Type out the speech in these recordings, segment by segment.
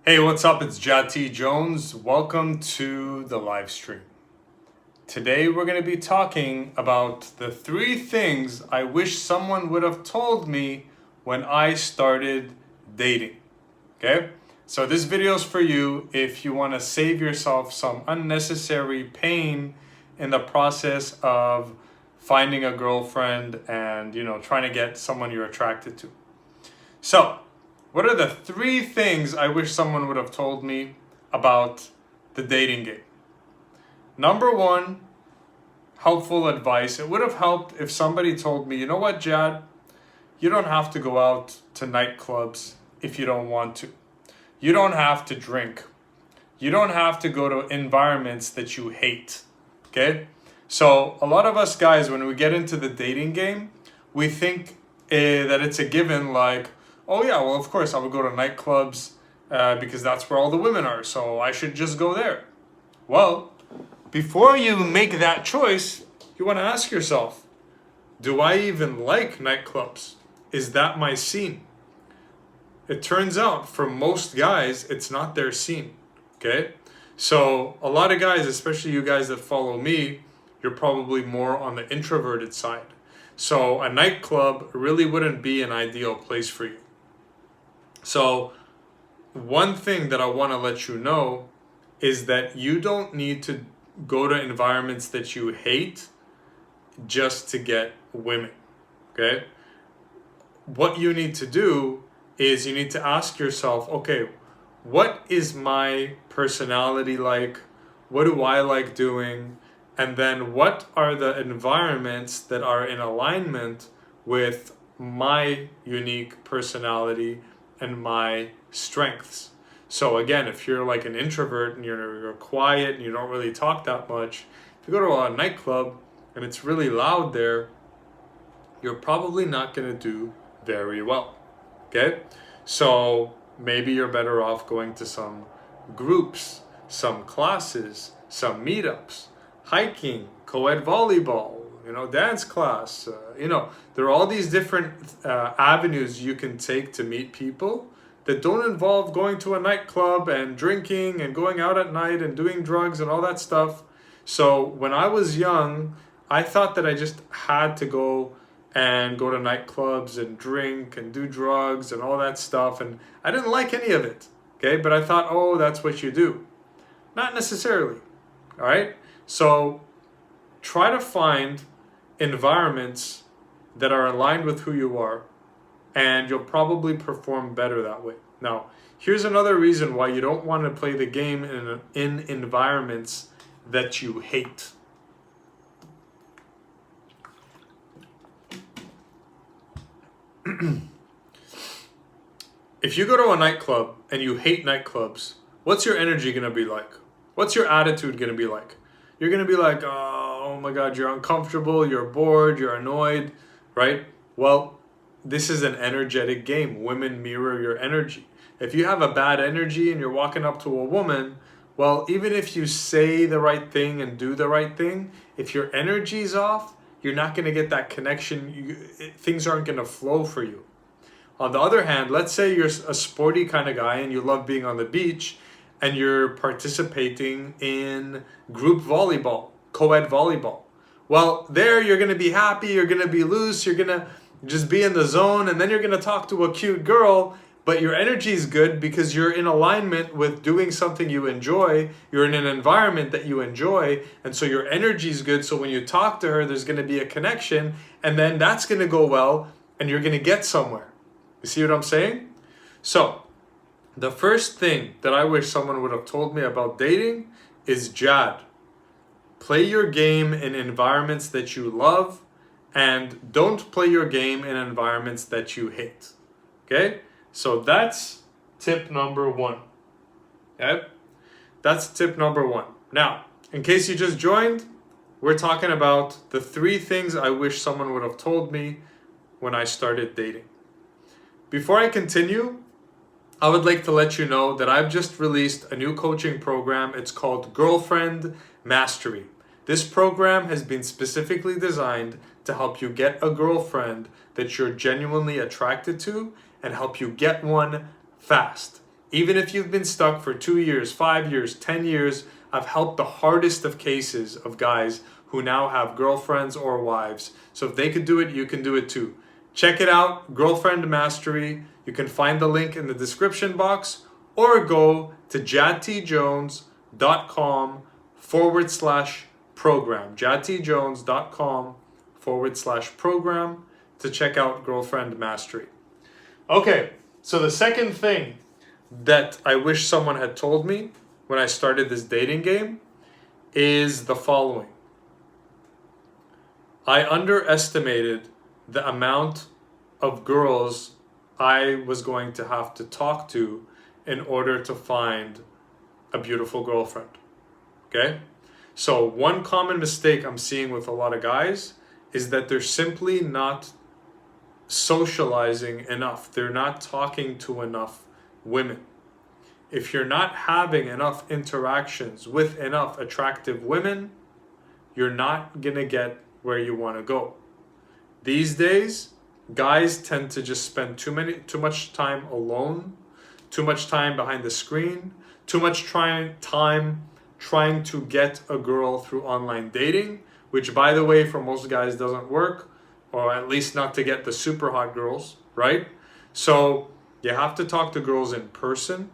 Hey, what's up? It's Jati Jones. Welcome to the live stream. Today we're going to be talking about the 3 things I wish someone would have told me when I started dating. Okay? So this video is for you if you want to save yourself some unnecessary pain in the process of finding a girlfriend and, trying to get someone you're attracted to. So, what are the 3 things I wish someone would have told me about the dating game? Number 1, helpful advice. It would have helped if somebody told me, you know what, Jad? You don't have to go out to nightclubs if you don't want to. You don't have to drink. You don't have to go to environments that you hate. Okay? So, a lot of us guys, when we get into the dating game, we think that it's a given, like, oh yeah, well of course I would go to nightclubs because that's where all the women are, so I should just go there. Well, before you make that choice, you want to ask yourself, do I even like nightclubs? Is that my scene? It turns out for most guys, it's not their scene, okay? So a lot of guys, especially you guys that follow me, you're probably more on the introverted side. So a nightclub really wouldn't be an ideal place for you. So one thing that I want to let you know is that you don't need to go to environments that you hate just to get women, okay? What you need to do is you need to ask yourself, okay, what is my personality like? What do I like doing? And then what are the environments that are in alignment with my unique personality and my strengths? So again, if you're like an introvert and you're quiet and you don't really talk that much, if you go to a nightclub and it's really loud there, you're probably not going to do very well. Okay? So maybe you're better off going to some groups, some classes, some meetups, hiking, co-ed volleyball, dance class. There are all these different avenues you can take to meet people that don't involve going to a nightclub and drinking and going out at night and doing drugs and all that stuff. So when I was young, I thought that I just had to go to nightclubs and drink and do drugs and all that stuff. And I didn't like any of it. Okay. But I thought, oh, that's what you do. Not necessarily. All right. So try to find environments that are aligned with who you are, and you'll probably perform better that way. Now, here's another reason why you don't want to play the game in environments that you hate. If you go to a nightclub and you hate nightclubs, what's your energy going to be like? What's your attitude going to be like? You're going to be like, oh my God, you're uncomfortable, you're bored, you're annoyed, right? Well, this is an energetic game. Women mirror your energy. If you have a bad energy and you're walking up to a woman, well, even if you say the right thing and do the right thing, if your energy's off, you're not going to get that connection. Things aren't going to flow for you. On the other hand, let's say you're a sporty kind of guy and you love being on the beach and you're participating in group volleyball, co-ed volleyball. Well, there you're going to be happy, you're going to be loose, you're going to just be in the zone, and then you're going to talk to a cute girl, but your energy is good because you're in alignment with doing something you enjoy. You're in an environment that you enjoy, and so your energy is good. So when you talk to her, there's going to be a connection, and then that's going to go well, and you're going to get somewhere. You see what I'm saying? So the first thing that I wish someone would have told me about dating is, Jad, play your game in environments that you love and don't play your game in environments that you hate. Okay? So that's tip number 1. Okay? That's tip number 1. Now, in case you just joined, we're talking about the 3 things I wish someone would have told me when I started dating. Before I continue, I would like to let you know that I've just released a new coaching program. It's called Girlfriend Mastery. This program has been specifically designed to help you get a girlfriend that you're genuinely attracted to and help you get one fast. Even if you've been stuck for 2 years, 5 years, 10 years, I've helped the hardest of cases of guys who now have girlfriends or wives. So if they could do it, you can do it too. Check it out, Girlfriend Mastery. You can find the link in the description box or go to jadtjones.com/program. jadtjones.com/program to check out Girlfriend Mastery. Okay, so the second thing that I wish someone had told me when I started this dating game is the following. I underestimated the amount of girls I was going to have to talk to in order to find a beautiful girlfriend. Okay? So one common mistake I'm seeing with a lot of guys is that they're simply not socializing enough. They're not talking to enough women. If you're not having enough interactions with enough attractive women, you're not gonna get where you want to go. These days, guys tend to just spend too much time alone, too much time behind the screen, too much time trying to get a girl through online dating, which by the way for most guys doesn't work, or at least not to get the super hot girls, right? So you have to talk to girls in person,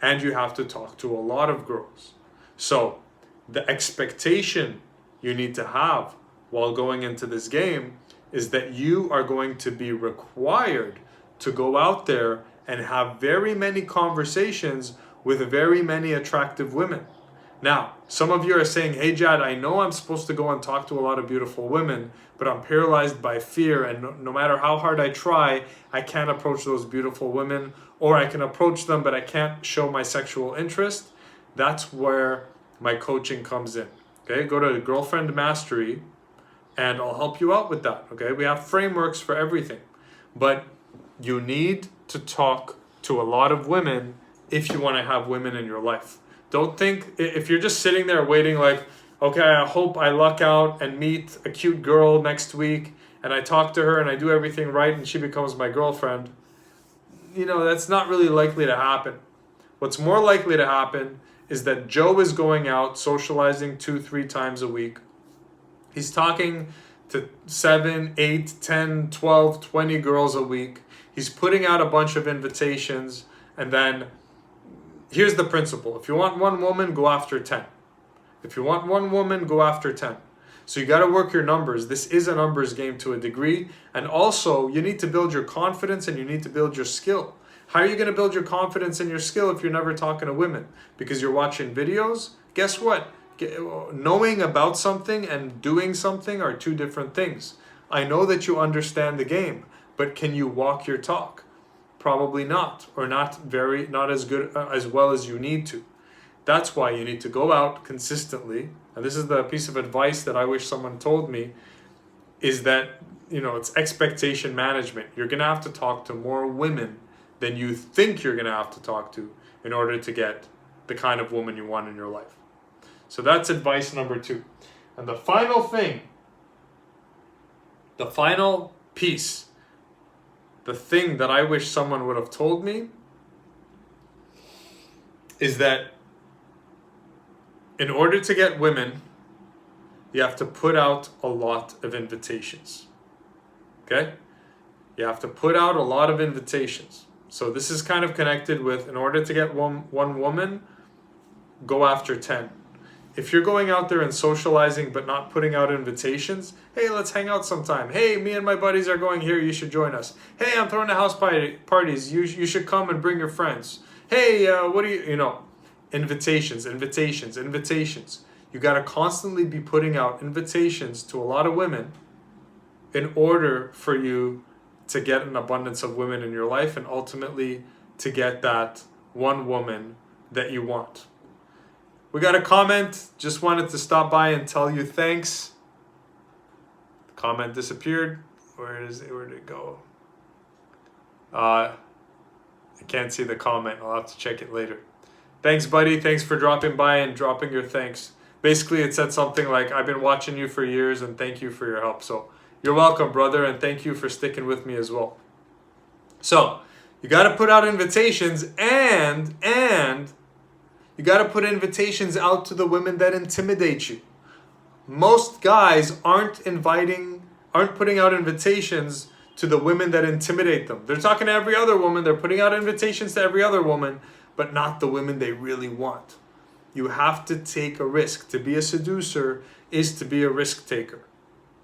and you have to talk to a lot of girls. So the expectation you need to have while going into this game is that you are going to be required to go out there and have very many conversations with very many attractive women. Now, some of you are saying, hey Jad, I know I'm supposed to go and talk to a lot of beautiful women, but I'm paralyzed by fear, and no matter how hard I try, I can't approach those beautiful women, or I can approach them, but I can't show my sexual interest. That's where my coaching comes in. Okay, go to Girlfriend Mastery, and I'll help you out with that. Okay, we have frameworks for everything, but you need to talk to a lot of women if you want to have women in your life. Don't think, if you're just sitting there waiting like, okay, I hope I luck out and meet a cute girl next week, and I talk to her and I do everything right and she becomes my girlfriend, you know, that's not really likely to happen. What's more likely to happen is that Joe is going out socializing 2-3 times a week. He's talking to 7, 8, 10, 12, 20 girls a week. He's putting out a bunch of invitations, and then here's the principle. If you want one woman, go after 10. If you want one woman, go after 10. So you got to work your numbers. This is a numbers game to a degree. And also, you need to build your confidence and you need to build your skill. How are you going to build your confidence and your skill if you're never talking to women? Because you're watching videos? Guess what? Knowing about something and doing something are two different things. I know that you understand the game, but can you walk your talk? Probably not, or not as good as well as you need to. That's why you need to go out consistently. And this is the piece of advice that I wish someone told me, is that, it's expectation management. You're going to have to talk to more women than you think you're going to have to talk to in order to get the kind of woman you want in your life. So that's advice number 2. And the final thing, the final piece, the thing that I wish someone would have told me is that in order to get women, you have to put out a lot of invitations. Okay? You have to put out a lot of invitations. So this is kind of connected with, in order to get one woman, go after 10. If you're going out there and socializing but not putting out invitations, hey, let's hang out sometime. Hey, me and my buddies are going here, you should join us. Hey, I'm throwing a house parties, you should come and bring your friends. Hey, what do you invitations. You got to constantly be putting out invitations to a lot of women in order for you to get an abundance of women in your life and ultimately to get that one woman that you want. We got a comment. Just wanted to stop by and tell you thanks. The comment disappeared. Where did it go? I can't see the comment. I'll have to check it later. Thanks, buddy. Thanks for dropping by and dropping your thanks. Basically, it said something like, I've been watching you for years and thank you for your help. So you're welcome, brother, and thank you for sticking with me as well. So You got to put out invitations and you got to put invitations out to the women that intimidate you. Most guys aren't putting out invitations to the women that intimidate them. They're talking to every other woman, they're putting out invitations to every other woman, but not the women they really want. You have to take a risk. To be a seducer is to be a risk taker.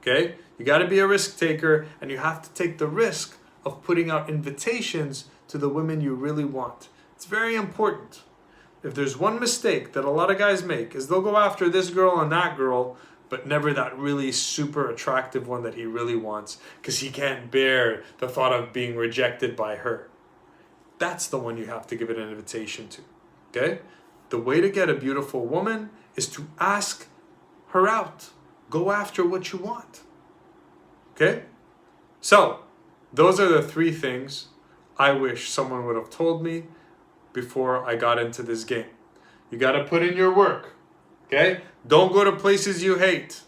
Okay? You got to be a risk taker, and you have to take the risk of putting out invitations to the women you really want. It's very important. If there's one mistake that a lot of guys make is they'll go after this girl and that girl, but never that really super attractive one that he really wants because he can't bear the thought of being rejected by her. That's the one you have to give it an invitation to. Okay? The way to get a beautiful woman is to ask her out. Go after what you want. Okay? So, those are the 3 things I wish someone would have told me before I got into this game. You got to put in your work. Okay? Don't go to places you hate.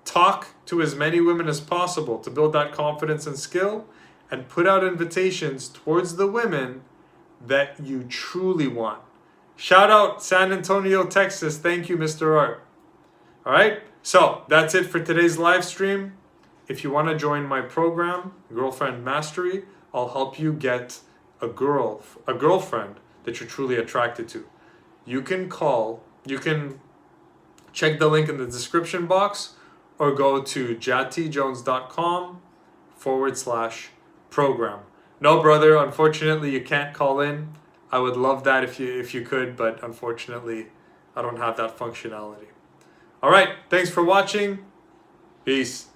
Talk to as many women as possible to build that confidence and skill, and put out invitations towards the women that you truly want. Shout out San Antonio, Texas. Thank you, Mr. Art. All right? So, that's it for today's live stream. If you want to join my program, Girlfriend Mastery, I'll help you get a girlfriend that you're truly attracted to. You can check the link in the description box or go to jatjones.com/program. No, brother, unfortunately, you can't call in. I would love that if you could, but unfortunately, I don't have that functionality. All right, thanks for watching. Peace.